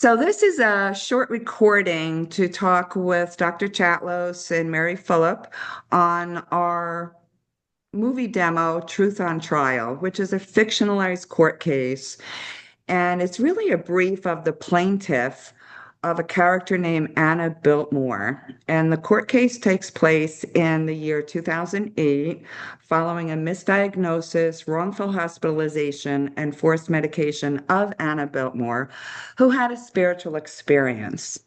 So this is a short recording to talk with Dr. Chatlos and Mary Fulp on our movie demo, Truth on Trial, which is a fictionalized court case. And it's really a brief of the plaintiff of a character named Anna Biltmore. And the court case takes place in the year 2008 following a misdiagnosis, wrongful hospitalization, and forced medication of Anna Biltmore, who had a spiritual experience.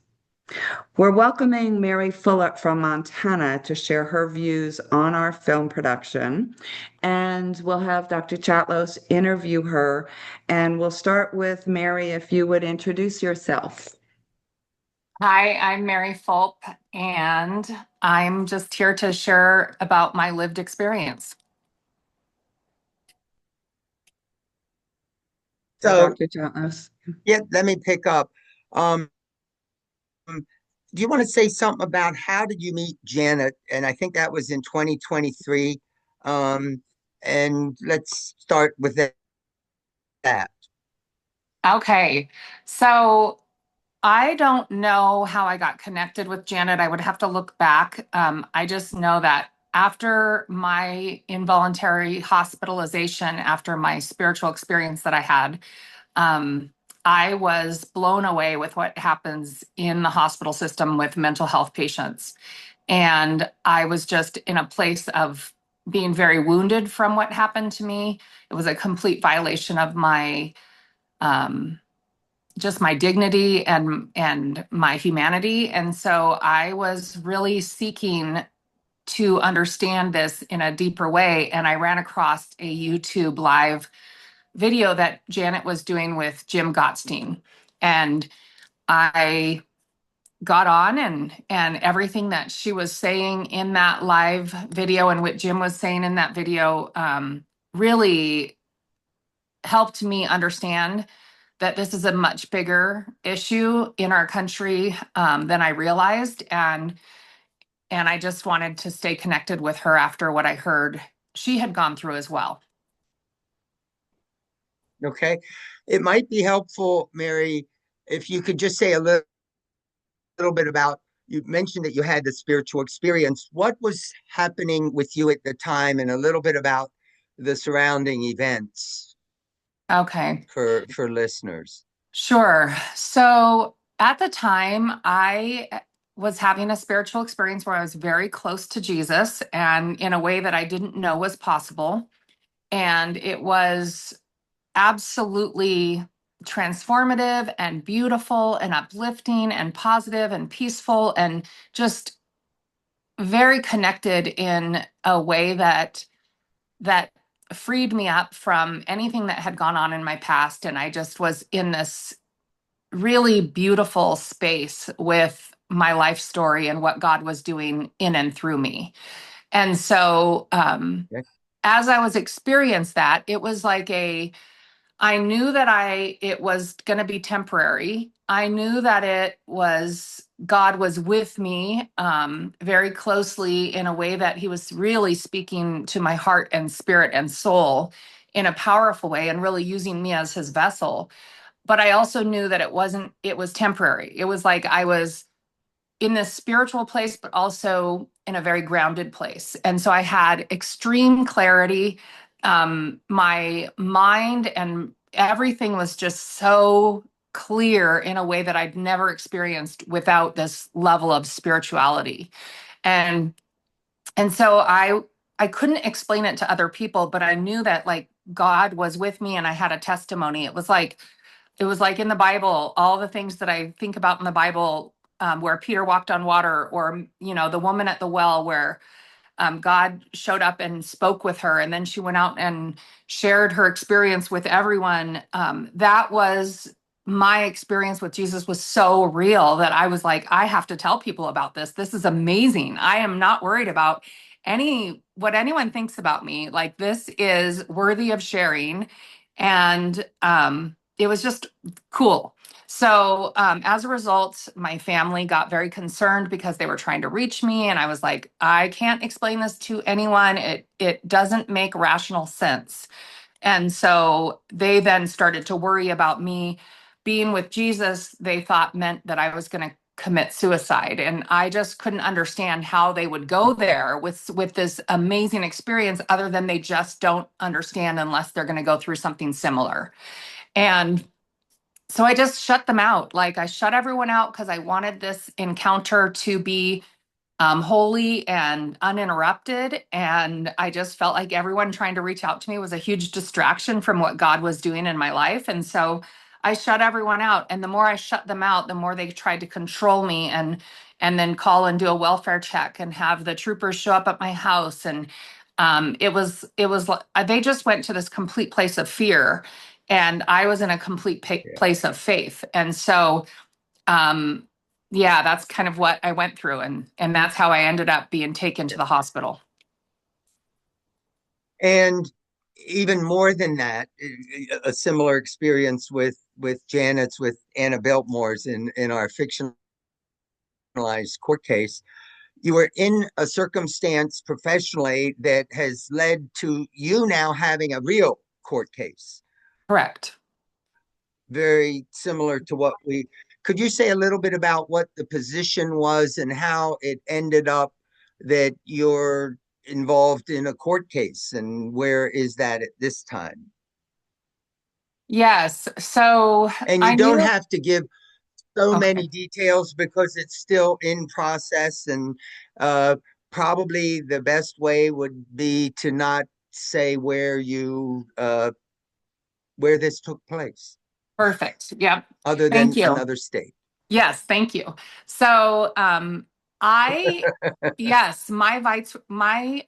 We're welcoming Mary Fulp from Montana to share her views on our film production. And we'll have Dr. Chatlos interview her. And we'll start with Mary, if you would introduce yourself. Hi, I'm Mary Fulp, and I'm just here to share about my lived experience. So, So, Dr. Chatlos. yeah, let me pick up. Um, do you want to say something about how did you meet Janet? And I think that was in 2023. And let's start with that. Okay, so I don't know how I got connected with Janet. I would have to look back. I just know that after my involuntary hospitalization, after my spiritual experience that I had, um, I was blown away with what happens in the hospital system with mental health patients. And I was just in a place of being very wounded from what happened to me. It was a complete violation of my um, just my dignity and my humanity. And so I was really seeking to understand this in a deeper way. And I ran across a YouTube live video that Janet was doing with Jim Gottstein. And I got on and everything that she was saying in that live video and what Jim was saying in that video really helped me understand that this is a much bigger issue in our country than I realized. And I just wanted to stay connected with her after what I heard she had gone through as well. Okay. It might be helpful, Mary, if you could just say a little bit about, you mentioned that you had the spiritual experience. What was happening with you at the time, and a little bit about the surrounding events Okay. for listeners? Sure. So at the time, I was having a spiritual experience where I was very close to Jesus and in a way that I didn't know was possible. And it was absolutely transformative and beautiful and uplifting and positive and peaceful and just very connected in a way that freed me up from anything that had gone on in my past. And I just was in this really beautiful space with my life story and what God was doing in and through me. And so, Okay. as I was experiencing that, it was like I knew that it was going to be temporary. I knew that God was with me very closely in a way that he was really speaking to my heart and spirit and soul in a powerful way and really using me as his vessel. But I also knew that it was temporary. It was like I was in this spiritual place, but also in a very grounded place. And so I had extreme clarity. My mind and everything was just so clear in a way that I'd never experienced without this level of spirituality. And and so I couldn't explain it to other people, but I knew that like God was with me and I had a testimony. It was like in the Bible, all the things that I think about in the Bible, where Peter walked on water, or the woman at the well, where God showed up and spoke with her, and then she went out and shared her experience with everyone. That was my experience with Jesus was so real that I was like, I have to tell people about this. This is amazing. I am not worried about what anyone thinks about me. Like this is worthy of sharing, and it was just cool. So as a result, my family got very concerned because they were trying to reach me, and I was like, I can't explain this to anyone. It doesn't make rational sense. And so they then started to worry about me being with Jesus, they thought meant that I was going to commit suicide. And I just couldn't understand how they would go there with this amazing experience, other than they just don't understand unless they're going to go through something similar. And so I just shut them out. Like, I shut everyone out because I wanted this encounter to be holy and uninterrupted. And I just felt like everyone trying to reach out to me was a huge distraction from what God was doing in my life. And so I shut everyone out. And the more I shut them out, the more they tried to control me, and then call and do a welfare check and have the troopers show up at my house. And it was they just went to this complete place of fear, and I was in a complete Yeah. place of faith. And so um, yeah, that's kind of what I went through, and that's how I ended up being taken to the hospital. And even more than that, a similar experience with Janet's, with Anna Biltmore's in our fictionalized court case. You were in a circumstance professionally that has led to you now having a real court case. Correct. Very similar to what we. Could you say a little bit about what the position was and how it ended up that you're involved in a court case, and where is that at this time? Yes. So And you I don't knew. have to give so Okay. many details because it's still in process, and uh, probably the best way would be to not say where this took place, Perfect. Yep. other Thank than you. another state. Yes, thank you. So, I, yes, my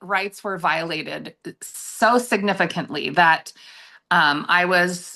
rights were violated so significantly that um, I was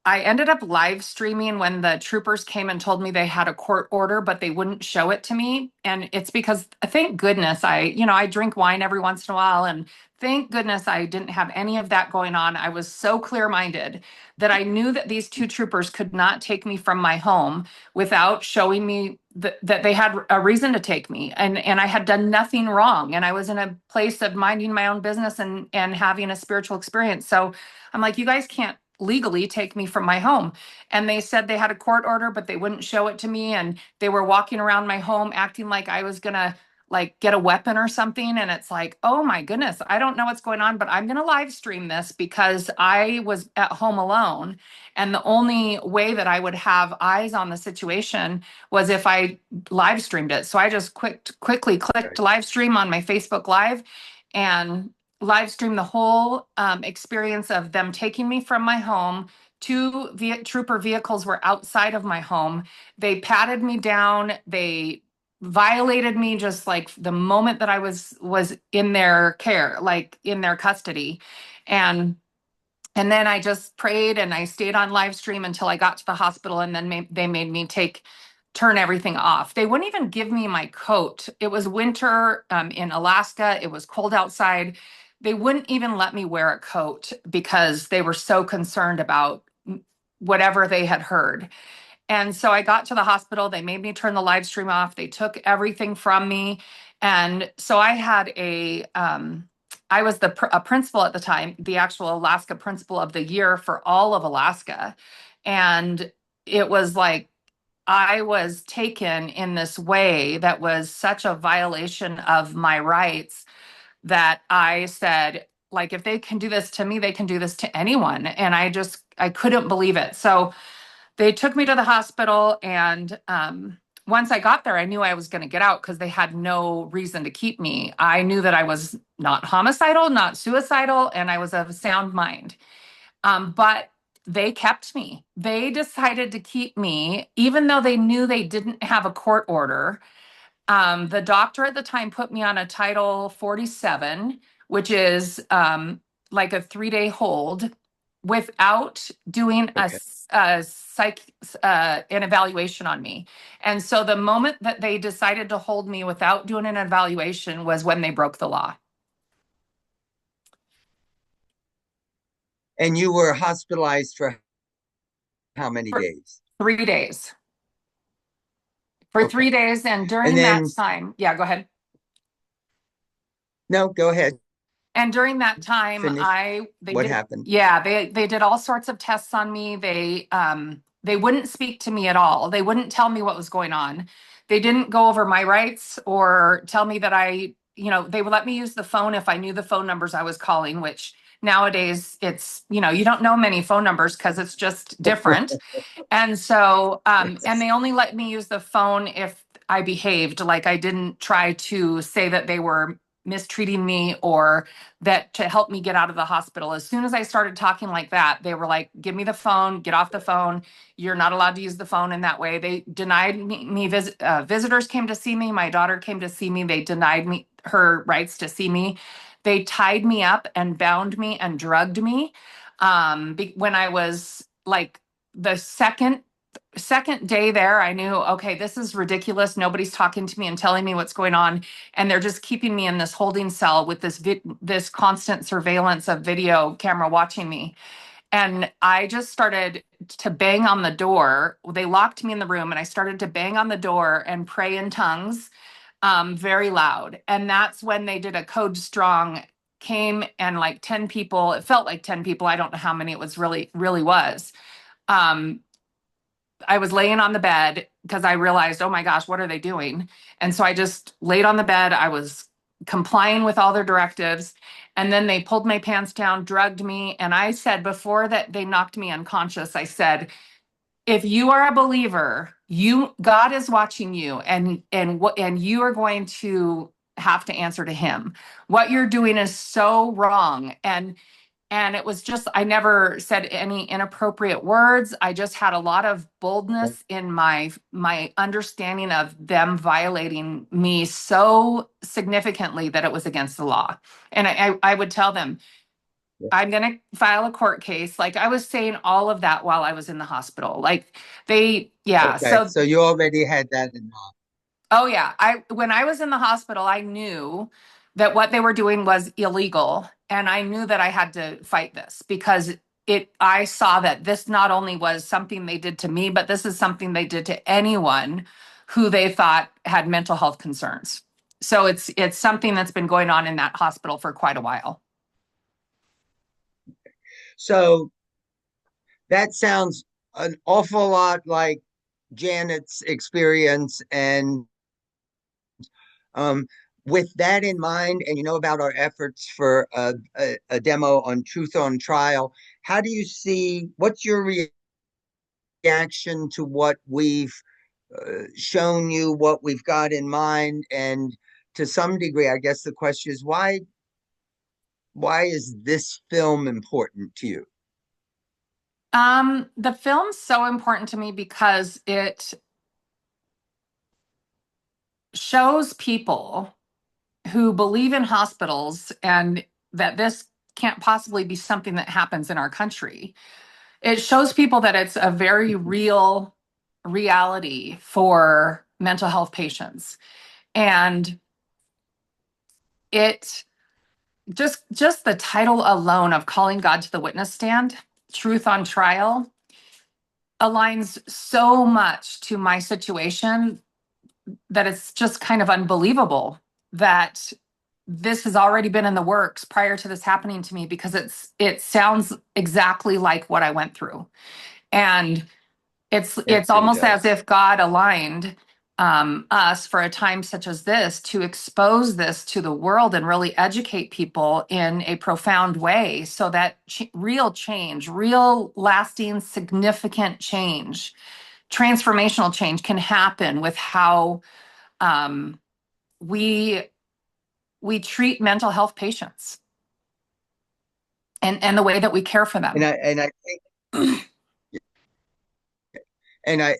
I ended up live streaming when the troopers came and told me they had a court order, but they wouldn't show it to me. And it's because, thank goodness, I drink wine every once in a while. And thank goodness I didn't have any of that going on. I was so clear-minded that I knew that these two troopers could not take me from my home without showing me that they had a reason to take me. And I had done nothing wrong. And I was in a place of minding my own business and having a spiritual experience. So I'm like, you guys can't legally take me from my home. And they said they had a court order, but they wouldn't show it to me. And they were walking around my home acting like I was gonna like get a weapon or something. And it's like, oh my goodness, I don't know what's going on, but I'm gonna live stream this because I was at home alone. And the only way that I would have eyes on the situation was if I live streamed it. So I just quickly clicked Right. live stream on my Facebook Live, and live stream the whole experience of them taking me from my home. Two trooper vehicles were outside of my home. They patted me down. They violated me just like the moment that I was in their care, like in their custody. And and then I just prayed and I stayed on live stream until I got to the hospital, and then they made me turn everything off. They wouldn't even give me my coat. It was winter in Alaska. It was cold outside. They wouldn't even let me wear a coat because they were so concerned about whatever they had heard. And so I got to the hospital. They made me turn the live stream off. They took everything from me. And so I was a principal at the time, the actual Alaska principal of the year for all of Alaska. And it was like I was taken in this way that was such a violation of my rights that I said, like, if they can do this to me, they can do this to anyone. And I couldn't believe it. So they took me to the hospital, and once I got there, I knew I was going to get out because they had no reason to keep me. I knew that I was not homicidal, not suicidal, and I was of sound mind. But they kept me. They decided to keep me, even though they knew they didn't have a court order. The doctor at the time put me on a Title 47, which is like a 3-day hold, without doing Okay. an evaluation on me. And so the moment that they decided to hold me without doing an evaluation was when they broke the law. And you were hospitalized for how many For days? 3 days. For Okay. 3 days, and And during that then, time, yeah, go ahead. no, go ahead. And during that time, Finish. they What did, happened? yeah, they did all sorts of tests on me. They wouldn't speak to me at all. They wouldn't tell me what was going on. They didn't go over my rights or tell me that they would let me use the phone if I knew the phone numbers I was calling, which nowadays it's, you don't know many phone numbers because it's just different. And so, and they only let me use the phone if I behaved, like I didn't try to say that they were mistreating me or that to help me get out of the hospital. As soon as I started talking like that, they were like, give me the phone, get off the phone. You're not allowed to use the phone in that way. They denied me visitors came to see me. My daughter came to see me. They denied me her rights to see me. They tied me up and bound me and drugged me. When I was like the second day there, I knew, okay, this is ridiculous. Nobody's talking to me and telling me what's going on, and they're just keeping me in this holding cell with this constant surveillance of video camera watching me. And I just started to bang on the door. They locked me in the room, and I started to bang on the door and pray in tongues, very loud. And that's when they did a code strong, came, and like 10 people, it felt like 10 people. I don't know how many it was really was. Um, I was laying on the bed because I realized, oh my gosh, what are they doing? And so I just laid on the bed. I was complying with all their directives. And then they pulled my pants down, drugged me. And I said, before that they knocked me unconscious, I said, if you are a believer, God is watching you, and you are going to have to answer to him. What you're doing is so wrong. And it was just, I never said any inappropriate words. I just had a lot of boldness in my understanding of them violating me so significantly that it was against the law. And I would tell them, I'm going to file a court case. Like, I was saying all of that while I was in the hospital. Like, yeah. Okay, So so you already had that in mind. oh yeah, when I was in the hospital, I knew that what they were doing was illegal, and I knew that I had to fight this because I saw that this not only was something they did to me, but this is something they did to anyone who they thought had mental health concerns. So it's something that's been going on in that hospital for quite a while. So that sounds an awful lot like Janet's experience. And um, with that in mind, and you know about our efforts for a demo on Truth on Trial, how do you see, what's your reaction to what we've shown you, what we've got in mind? And to some degree, I guess the question is, why is this film important to you? The film's so important to me because it shows people who believe in hospitals and that this can't possibly be something that happens in our country. It shows people that it's a very real reality for mental health patients. And it just the title alone of Calling God to the Witness Stand, Truth on Trial, aligns so much to my situation that it's just kind of unbelievable that this has already been in the works prior to this happening to me, because it sounds exactly like what I went through. And Yes, it's it almost as does. if God aligned us for a time such as this to expose this to the world and really educate people in a profound way so that real change, real lasting, significant change, transformational change can happen with how um, we treat mental health patients and the way that we care for And them. I think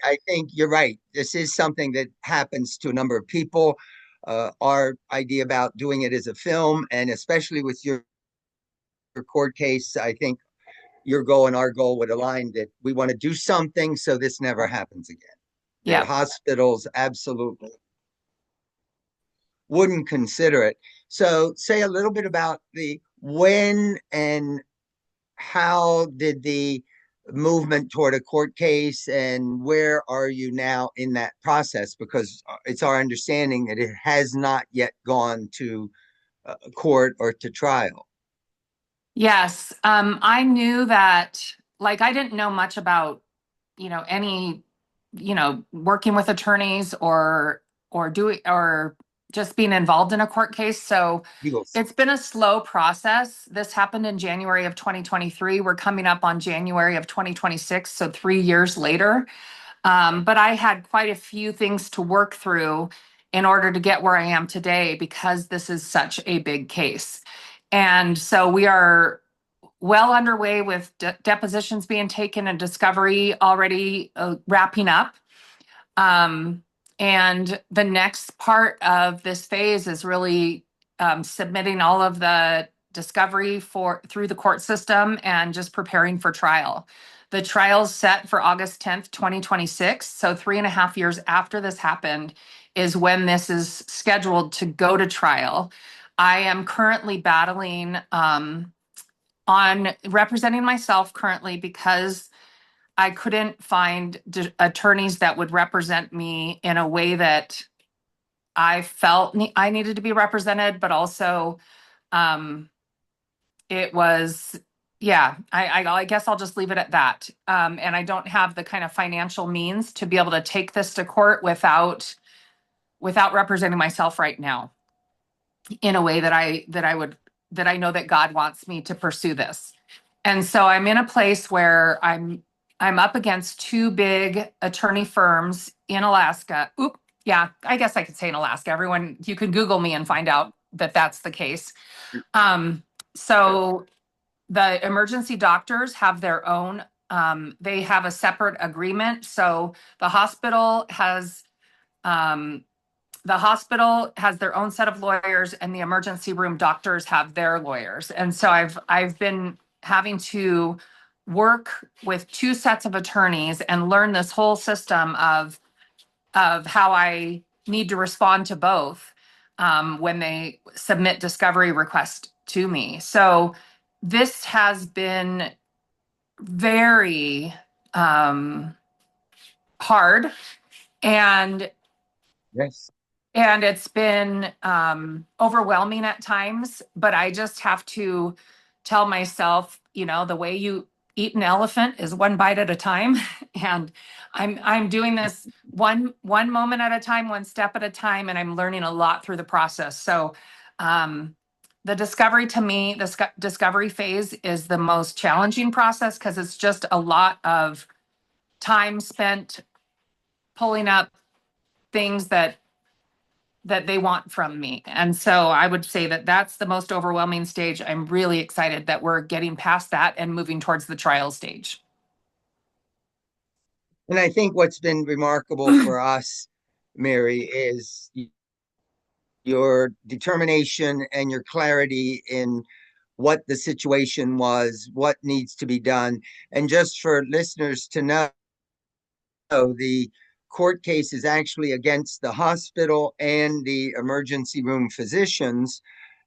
I think you're right. This is something that happens to a number of people. Our idea about doing it as a film, and especially with your court case, I think your goal and our goal would align, that we want to do something so this never happens again. That Yeah. hospitals absolutely wouldn't consider it. So, say a little bit about the when and how did the movement toward a court case, and where are you now in that process? Because it's our understanding that it has not yet gone to court or to trial. Yes. I knew that, like, I didn't know much about any, working with attorneys or just being involved in a court case. So Eagles. it's been a slow process. This happened in January of 2023. We're coming up on January of 2026, so 3 years later. But I had quite a few things to work through in order to get where I am today because this is such a big case. And so we are well underway with depositions being taken and discovery already wrapping up. And the next part of this phase is really submitting all of the discovery through the court system and just preparing for trial. The trial's set for August 10th, 2026. So 3.5 years after this happened is when this is scheduled to go to trial. I am currently battling on representing myself currently because I couldn't find attorneys that would represent me in a way that I felt I needed to be represented, but also it was, yeah, I guess I'll just leave it at that. And I don't have the kind of financial means to be able to take this to court without representing myself right now in a way that I know that God wants me to pursue this. And so I'm in a place where I'm up against two big attorney firms in Alaska. Oop, yeah, I guess I could say in Alaska. Everyone, you can Google me and find out that that's the case. So the emergency doctors have their own, they have a separate agreement. So the hospital has their own set of lawyers and the emergency room doctors have their lawyers. And so I've been having to work with two sets of attorneys and learn this whole system of how I need to respond to both when they submit discovery requests to me. So this has been very hard, and Yes. it's been overwhelming at times, but I just have to tell myself, the way you eat an elephant is one bite at a time. And I'm doing this one moment at a time, one step at a time, and I'm learning a lot through the process. So the discovery to me, the discovery phase is the most challenging process because it's just a lot of time spent pulling up things that they want from me. And so I would say that that's the most overwhelming stage. I'm really excited that we're getting past that and moving towards the trial stage. And I think what's been remarkable for us, Mary, is your determination and your clarity in what the situation was, what needs to be done. And just for listeners to know, the court case is actually against the hospital and the emergency room physicians.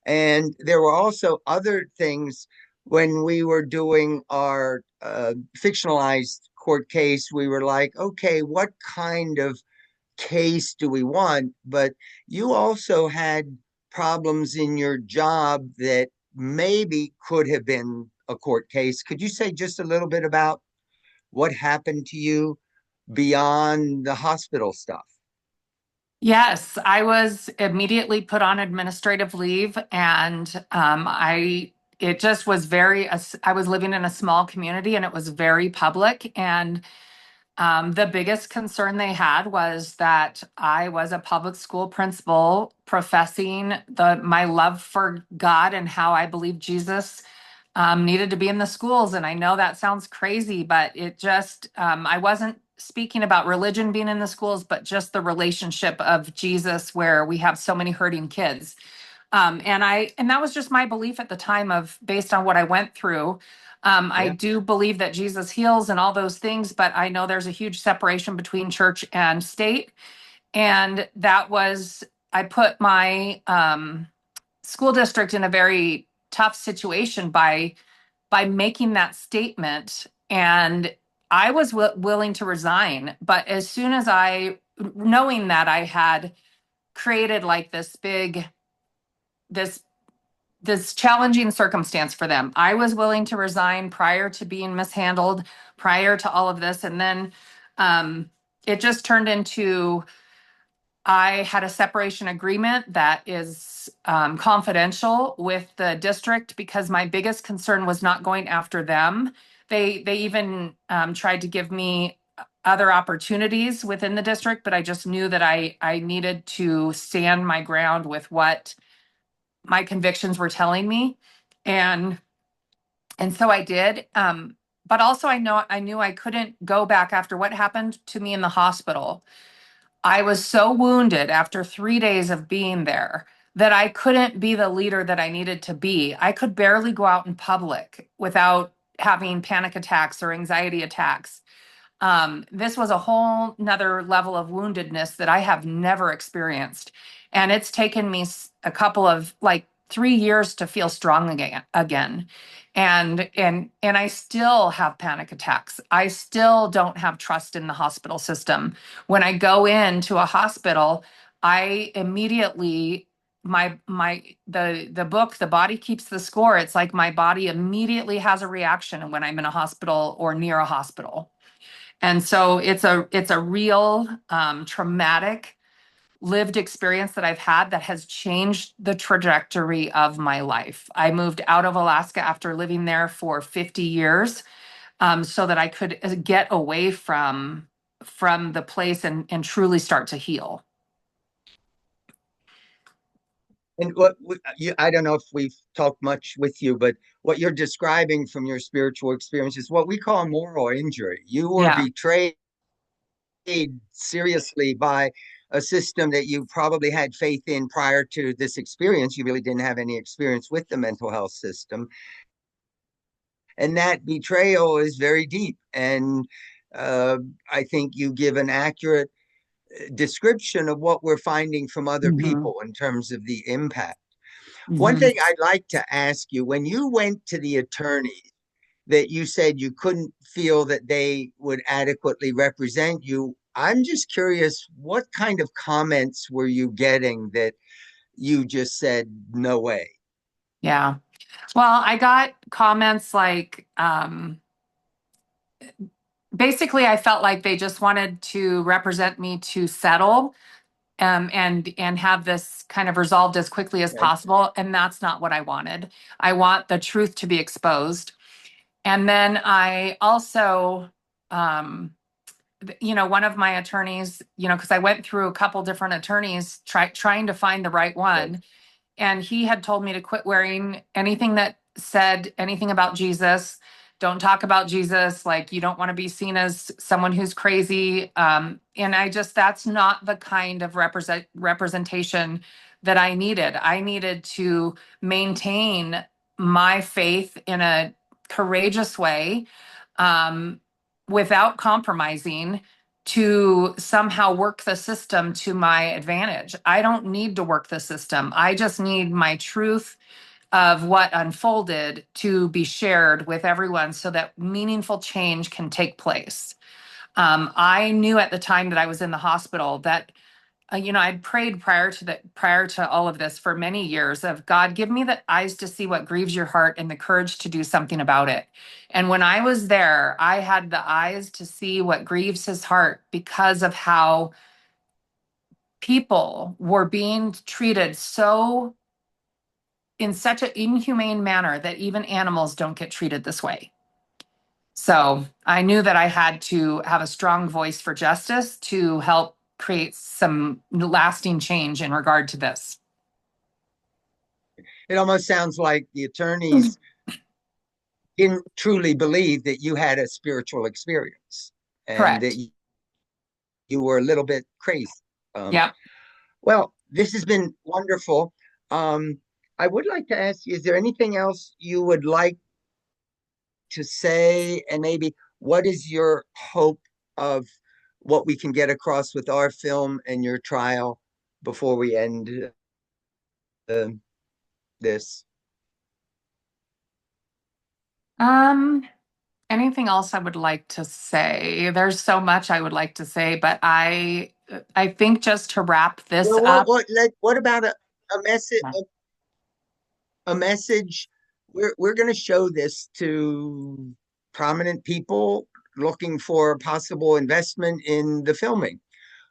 And there were also other things when we were doing our fictionalized court case. We were like, okay, what kind of case do we want? But you also had problems in your job that maybe could have been a court case. Could you say just a little bit about what happened to you beyond the hospital stuff? Yes, I was immediately put on administrative leave, and it just was I was living in a small community and it was very public. And the biggest concern they had was that I was a public school principal professing my love for God and how I believe Jesus needed to be in the schools. And I know that sounds crazy, but it just, I wasn't speaking about religion being in the schools, but just the relationship of Jesus where we have so many hurting kids. And that was just my belief at the time based on what I went through. I Yeah. do believe that Jesus heals and all those things, but I know there's a huge separation between church and state. And I put my school district in a very tough situation by making that statement. And I was willing to resign. But as soon as knowing that I had created like this this challenging circumstance for them. I was willing to resign prior to being mishandled, prior to all of this. And then it just turned into, I had a separation agreement that is confidential with the district because my biggest concern was not going after them. They even tried to give me other opportunities within the district, but I just knew that I needed to stand my ground with what my convictions were telling me. And so I did. But also I knew I couldn't go back after what happened to me in the hospital. I was so wounded after 3 days of being there that I couldn't be the leader that I needed to be. I could barely go out in public without having panic attacks or anxiety attacks. This was a whole nother level of woundedness that I have never experienced. And it's taken me a couple of like 3 years to feel strong again. And I still have panic attacks. I still don't have trust in the hospital system. When I go into a hospital, I immediately the book The Body Keeps the Score. It's like my body immediately has a reaction when I'm in a hospital or near a hospital. And so it's a real traumatic lived experience that I've had that has changed the trajectory of my life. I moved out of Alaska after living there for 50 years so that I could get away from the place and truly start to heal. And I don't know if we've talked much with you, but what you're describing from your spiritual experience is what we call moral injury. You were Yeah. betrayed seriously by a system that you probably had faith in prior to this experience. You really didn't have any experience with the mental health system. And that betrayal is very deep. And I think you give an accurate description of what we're finding from other Mhm. people in terms of the impact. One Mhm. thing I'd like to ask you, when you went to the attorney that you said you couldn't feel that they would adequately represent you, I'm just curious, what kind of comments were you getting that you just said, no way? Yeah. Well, I got comments like, basically, I felt like they just wanted to represent me to settle and have this kind of resolved as quickly as Okay. possible. And that's not what I wanted. I want the truth to be exposed. And then I also, one of my attorneys, because I went through a couple different attorneys trying to find the right Yes. one. And he had told me to quit wearing anything that said anything about Jesus. Don't talk about Jesus. Like, you don't want to be seen as someone who's crazy. And that's not the kind of representation that I needed. I needed to maintain my faith in a courageous way, um, without compromising, to somehow work the system to my advantage. I don't need to work the system. I just need my truth of what unfolded to be shared with everyone so that meaningful change can take place. I knew at the time that I was in the hospital that I'd prayed prior to all of this for many years of, God, give me the eyes to see what grieves your heart and the courage to do something about it. And when I was there, I had the eyes to see what grieves his heart because of how people were being treated in such an inhumane manner that even animals don't get treated this way. So I knew that I had to have a strong voice for justice to help create some lasting change in regard to this. It almost sounds like the attorneys didn't truly believe that you had a spiritual experience and that Correct. you were a little bit crazy. Um, Yeah. well, this has been wonderful. Um, I would like to ask you, is there anything else you would like to say? And maybe what is your hope of what we can get across with our film and your trial before we end uh, this? Um, Anything else I would like to say? There's so much I would like to say, but I think just to wrap this Well, up. what about a message, a message. We're going to show this to prominent people looking for possible investment in the filming.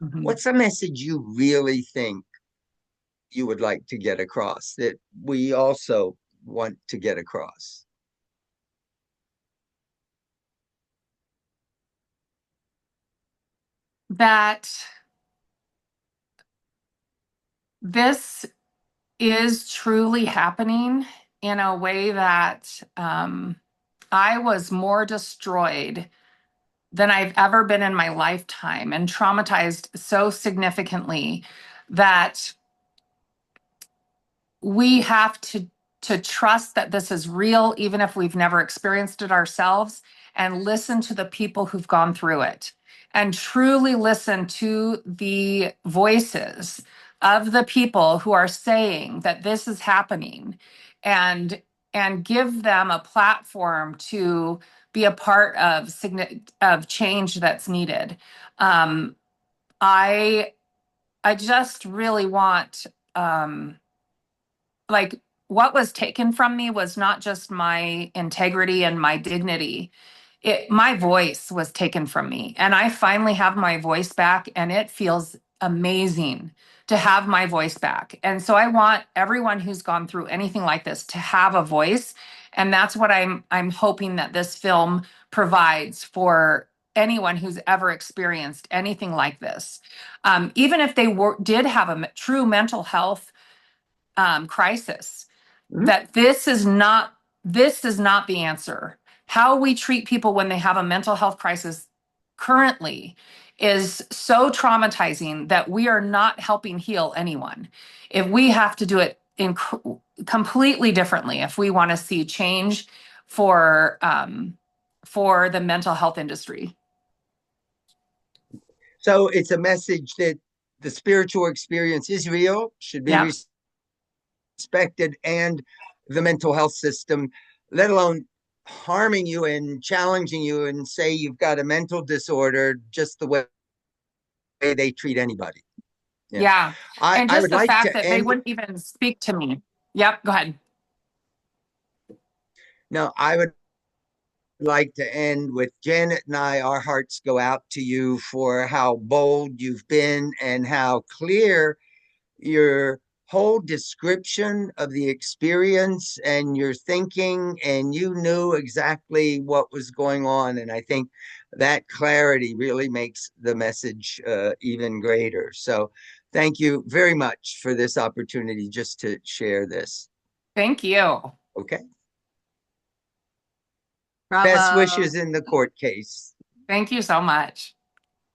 Mhm. What's a message you really think you would like to get across that we also want to get across? That this is truly happening in a way that I was more destroyed than I've ever been in my lifetime and traumatized so significantly that we have to trust that this is real, even if we've never experienced it ourselves, and listen to the people who've gone through it and truly listen to the voices of the people who are saying that this is happening, and give them a platform to be a part of change that's needed. um, I I just really want, like, what was taken from me was not just my integrity and my dignity. My voice was taken from me, and I finally have my voice back, and it feels amazing to have my voice back. And so I want everyone who's gone through anything like this to have a voice, and that's what I'm hoping that this film provides for anyone who's ever experienced anything like this. Even if they did have a true mental health crisis, Mhm. that this is not the answer. How we treat people when they have a mental health crisis currently is so traumatizing that we are not helping heal anyone. If we have to do it completely differently, if we want to see change for the mental health industry. So it's a message that the spiritual experience is real, should be Yeah. respected, and the mental health system, let alone harming you and challenging you and say you've got a mental disorder just the way they treat anybody. Yeah. Yeah. And I just would the like fact to that they end. wouldn't even speak to me. Yep. Go ahead. No, I would like to end with Janet and I, our hearts go out to you for how bold you've been and how clear your whole description of the experience and your thinking, and you knew exactly what was going on. And I think that clarity really makes the message even greater. So thank you very much for this opportunity just to share this. Thank you. Okay. Best Bravo. wishes in the court case. Thank you so much.